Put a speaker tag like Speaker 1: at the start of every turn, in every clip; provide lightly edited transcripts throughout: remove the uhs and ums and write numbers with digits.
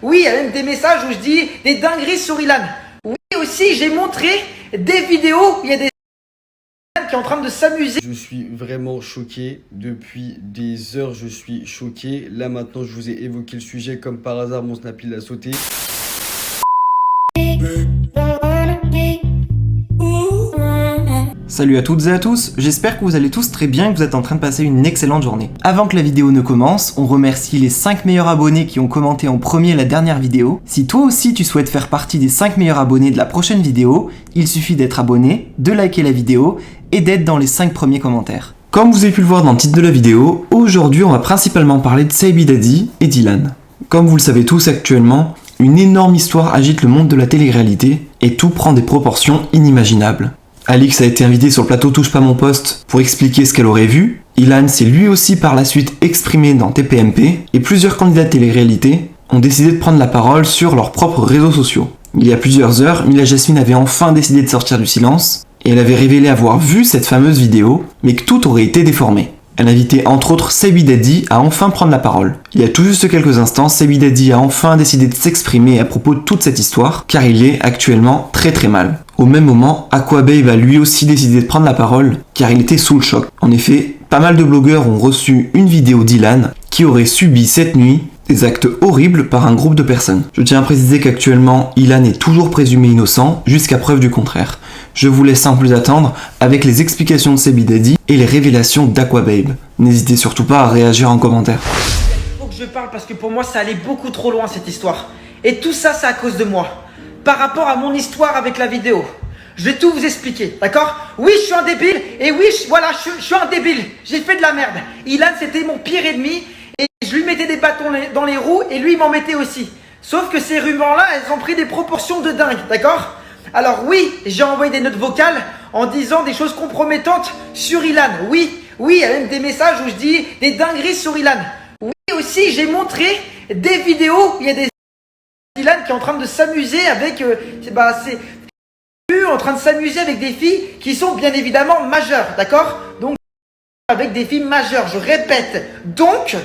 Speaker 1: Oui, il y a même des messages où je dis des dingueries sur Ilan. Oui, aussi, j'ai montré des vidéos où il y a des qui est en train de s'amuser.
Speaker 2: Je suis vraiment choqué. Depuis des heures, je suis choqué. Là, maintenant, je vous ai évoqué le sujet. Comme par hasard, mon Snap, il a sauté.
Speaker 3: Salut à toutes et à tous, j'espère que vous allez tous très bien et que vous êtes en train de passer une excellente journée. Avant que la vidéo ne commence, on remercie les 5 meilleurs abonnés qui ont commenté en premier la dernière vidéo. Si toi aussi tu souhaites faire partie des 5 meilleurs abonnés de la prochaine vidéo, il suffit d'être abonné, de liker la vidéo et d'être dans les 5 premiers commentaires. Comme vous avez pu le voir dans le titre de la vidéo, aujourd'hui on va principalement parler de Saiby Daddy et d'Ilan. Comme vous le savez tous actuellement, une énorme histoire agite le monde de la télé-réalité et tout prend des proportions inimaginables. Alix a été invité sur le plateau Touche pas mon poste pour expliquer ce qu'elle aurait vu. Ilan s'est lui aussi par la suite exprimé dans TPMP et plusieurs candidats de télé-réalité ont décidé de prendre la parole sur leurs propres réseaux sociaux. Il y a plusieurs heures, Mila Jasmine avait enfin décidé de sortir du silence et elle avait révélé avoir vu cette fameuse vidéo, mais que tout aurait été déformé. Elle invitait entre autres Saiby Daddy à enfin prendre la parole. Il y a tout juste quelques instants, Saiby Daddy a enfin décidé de s'exprimer à propos de toute cette histoire, car il est actuellement très mal. Au même moment, Aquababe a lui aussi décidé de prendre la parole, car il était sous le choc. En effet, pas mal de blogueurs ont reçu une vidéo d'Ilan qui aurait subi cette nuit des actes horribles par un groupe de personnes. Je tiens à préciser qu'actuellement, Ilan est toujours présumé innocent, jusqu'à preuve du contraire. Je vous laisse sans plus attendre avec les explications de Saiby Daddy et les révélations d'Aquababe. N'hésitez surtout pas à réagir en commentaire.
Speaker 1: Il faut que je parle parce que pour moi ça allait beaucoup trop loin cette histoire. Et tout ça c'est à cause de moi. Par rapport à mon histoire avec la vidéo. Je vais tout vous expliquer, d'accord? Oui, je suis un débile. Et oui, je suis un débile. J'ai fait de la merde. Ilan c'était mon pire ennemi. Et je lui mettais des bâtons dans les roues et lui il m'en mettait aussi. Sauf que ces rumeurs là elles ont pris des proportions de dingue, d'accord? Alors oui, j'ai envoyé des notes vocales en disant des choses compromettantes sur Ilan. Oui, il y a même des messages où je dis des dingueries sur Ilan. Oui, aussi, j'ai montré des vidéos où il y a des Ilan qui est en train de s'amuser avec en train de s'amuser avec des filles qui sont bien évidemment majeures, d'accord? Donc avec des filles majeures, je répète. Donc,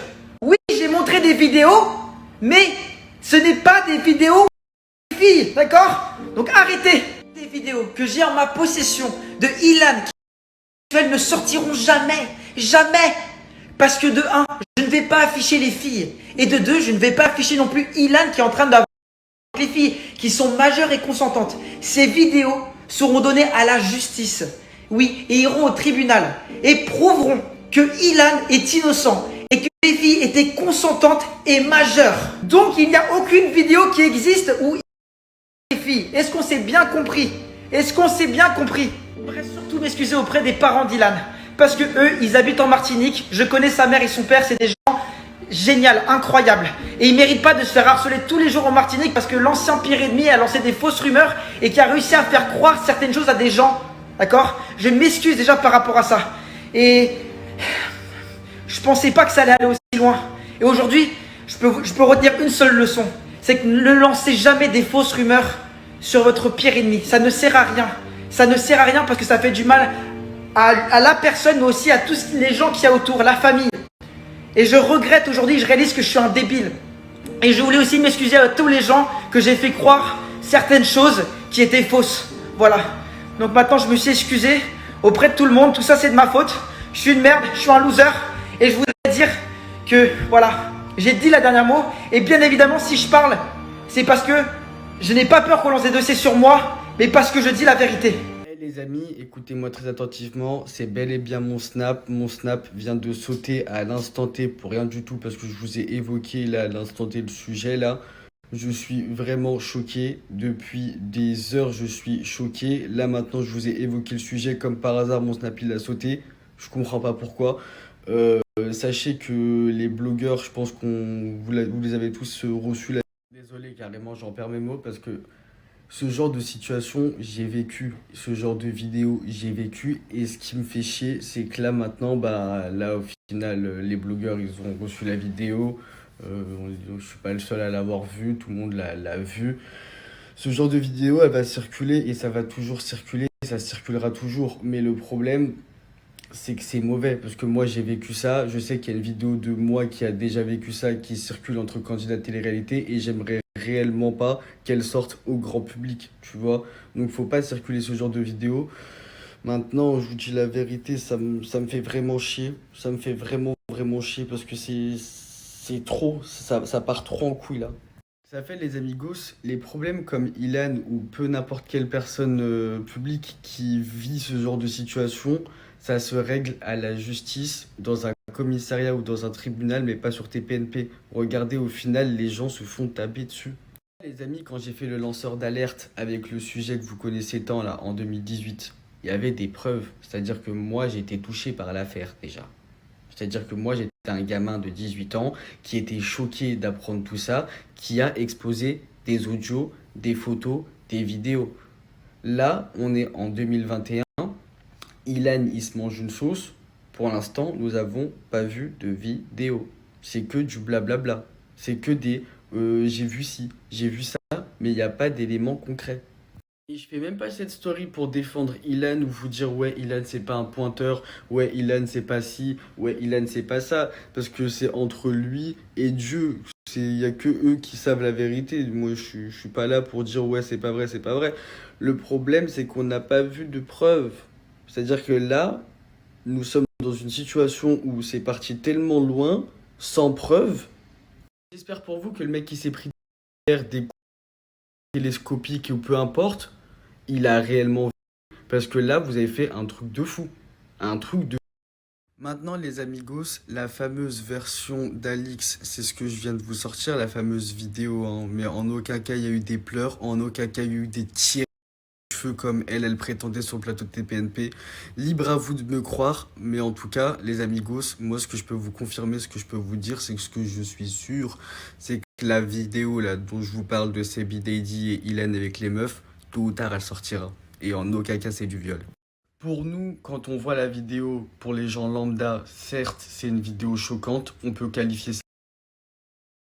Speaker 1: oui, j'ai montré des vidéos, mais ce n'est pas des vidéos de filles, d'accord? Donc arrêtez. Des vidéos que j'ai en ma possession de Ilan qui ne sortiront jamais. Parce que de 1, je ne vais pas afficher les filles. Et de 2, je ne vais pas afficher non plus Ilan qui est en train d'avoir les filles qui sont majeures et consentantes. Ces vidéos seront données à la justice. Oui, et iront au tribunal. Et prouveront que Ilan est innocent. Et que les filles étaient consentantes et majeures. Donc il n'y a aucune vidéo qui existe où les filles. Est-ce qu'on s'est bien compris? J'aimerais surtout m'excuser auprès des parents d'Ilan. Parce que eux, ils habitent en Martinique. Je connais sa mère et son père. C'est des gens géniaux, incroyables. Et ils ne méritent pas de se faire harceler tous les jours en Martinique parce que l'ancien pire ennemi a lancé des fausses rumeurs et qui a réussi à faire croire certaines choses à des gens. D'accord? Je m'excuse déjà par rapport à ça. Et je pensais pas que ça allait aller aussi loin. Et aujourd'hui, je peux retenir une seule leçon. C'est que ne lancez jamais des fausses rumeurs sur votre pire ennemi. Ça ne sert à rien. Ça ne sert à rien parce que ça fait du mal à la personne, mais aussi à tous les gens qu'il y a autour, la famille. Et je regrette aujourd'hui, je réalise que je suis un débile. Et je voulais aussi m'excuser à tous les gens que j'ai fait croire certaines choses qui étaient fausses. Voilà. Donc maintenant, je me suis excusé auprès de tout le monde. Tout ça, c'est de ma faute. Je suis une merde, je suis un loser. Et je voudrais dire que, voilà, j'ai dit la dernière mot. Et bien évidemment, si je parle, c'est parce que je n'ai pas peur qu'on lance des dossiers sur moi, mais parce que je dis la vérité.
Speaker 2: Les amis, écoutez-moi très attentivement, c'est bel et bien mon Snap. Mon Snap vient de sauter à l'instant T pour rien du tout parce que je vous ai évoqué là, à l'instant T le sujet là. Je suis vraiment choqué. Depuis des heures, je suis choqué. Là maintenant, je vous ai évoqué le sujet. Comme par hasard, mon Snap il a sauté. Je comprends pas pourquoi. Sachez que les blogueurs, je pense vous les avez tous reçus là. Désolé, carrément, j'en perds mes mots parce que ce genre de situation, j'ai vécu. Ce genre de vidéo, j'ai vécu. Et ce qui me fait chier, c'est que là, maintenant, là, au final, les blogueurs, ils ont reçu la vidéo. Je suis pas le seul à l'avoir vue. Tout le monde l'a vue. Ce genre de vidéo, elle va circuler et ça va toujours circuler. Ça circulera toujours. Mais le problème, c'est que c'est mauvais. Parce que moi, j'ai vécu ça. Je sais qu'il y a une vidéo de moi qui a déjà vécu ça, qui circule entre candidats de télé-réalité. Et j'aimerais réellement pas qu'elle sorte au grand public, tu vois. Donc, faut pas circuler ce genre de vidéo. Maintenant, je vous dis la vérité, ça me fait vraiment chier. Ça me fait vraiment chier parce que c'est trop. Ça part trop en couille, là. Ça fait les amigos, les problèmes comme Ilan ou peu n'importe quelle personne publique qui vit ce genre de situation, ça se règle à la justice, dans un commissariat ou dans un tribunal, mais pas sur TPNP. Regardez, au final, les gens se font taper dessus. Les amis, quand j'ai fait le lanceur d'alerte avec le sujet que vous connaissez tant là, en 2018, il y avait des preuves. C'est-à-dire que moi, j'ai été touché par l'affaire déjà. C'est-à-dire que moi, j'étais un gamin de 18 ans qui était choqué d'apprendre tout ça, qui a exposé des audios, des photos, des vidéos. Là, on est en 2021. Ilan, il se mange une sauce. Pour l'instant, nous n'avons pas vu de vidéo. C'est que du blablabla. C'est que des j'ai vu ci, j'ai vu ça, mais il n'y a pas d'éléments concrets. Et je fais même pas cette story pour défendre Ilan ou vous dire ouais Ilan c'est pas un pointeur, ouais Ilan c'est pas ci, ouais Ilan c'est pas ça, parce que c'est entre lui et Dieu. Il y a que eux qui savent la vérité. Moi je suis pas là pour dire ouais c'est pas vrai, c'est pas vrai. Le problème c'est qu'on n'a pas vu de preuves. C'est-à-dire que là, nous sommes dans une situation où c'est parti tellement loin, sans preuve. J'espère pour vous que le mec qui s'est pris derrière des coups télescopiques ou peu importe, il a réellement vu. Parce que là, vous avez fait un truc de fou. Un truc de... Maintenant, les amigos, la fameuse version d'Alix, c'est ce que je viens de vous sortir, la fameuse vidéo. Hein. Mais en aucun cas, il y a eu des pleurs. En aucun cas, il y a eu des tirs de cheveux comme elle prétendait sur le plateau de TPNP. Libre à vous de me croire. Mais en tout cas, les amigos, moi, ce que je peux vous confirmer, ce que je peux vous dire, c'est que ce que je suis sûr, c'est que la vidéo là dont je vous parle de Sebi Daddy et Ilan avec les meufs, tôt ou tard, elle sortira. Et en aucun cas, c'est du viol. Pour nous, quand on voit la vidéo, pour les gens lambda, certes, c'est une vidéo choquante, on peut qualifier ça,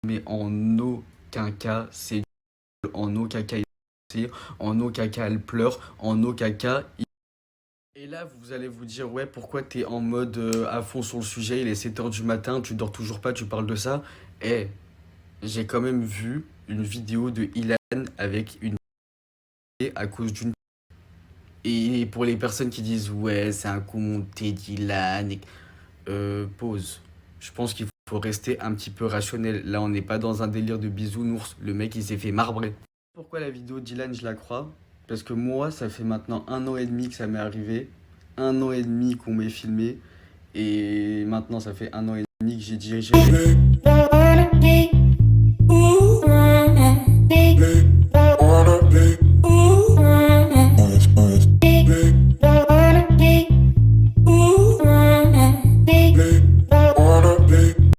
Speaker 2: mais en aucun cas, c'est du viol. En aucun cas, en aucun cas, elle pleure, en aucun cas... Et là, vous allez vous dire, ouais, pourquoi t'es en mode à fond sur le sujet, il est 7h du matin, tu dors toujours pas, tu parles de ça. Eh, j'ai quand même vu une vidéo de Ilan avec une à cause d'une... Et pour les personnes qui disent ouais c'est un coup monté d'Ilan, pause. Je pense qu'il faut rester un petit peu rationnel. Là on n'est pas dans un délire de bisounours. Le mec il s'est fait marbrer. Pourquoi la vidéo d'Ilan je la crois? Parce que moi ça fait maintenant 1 an et demi que ça m'est arrivé. 1 an et demi qu'on m'ait filmé. Et maintenant ça fait 1 an et demi que j'ai dirigé.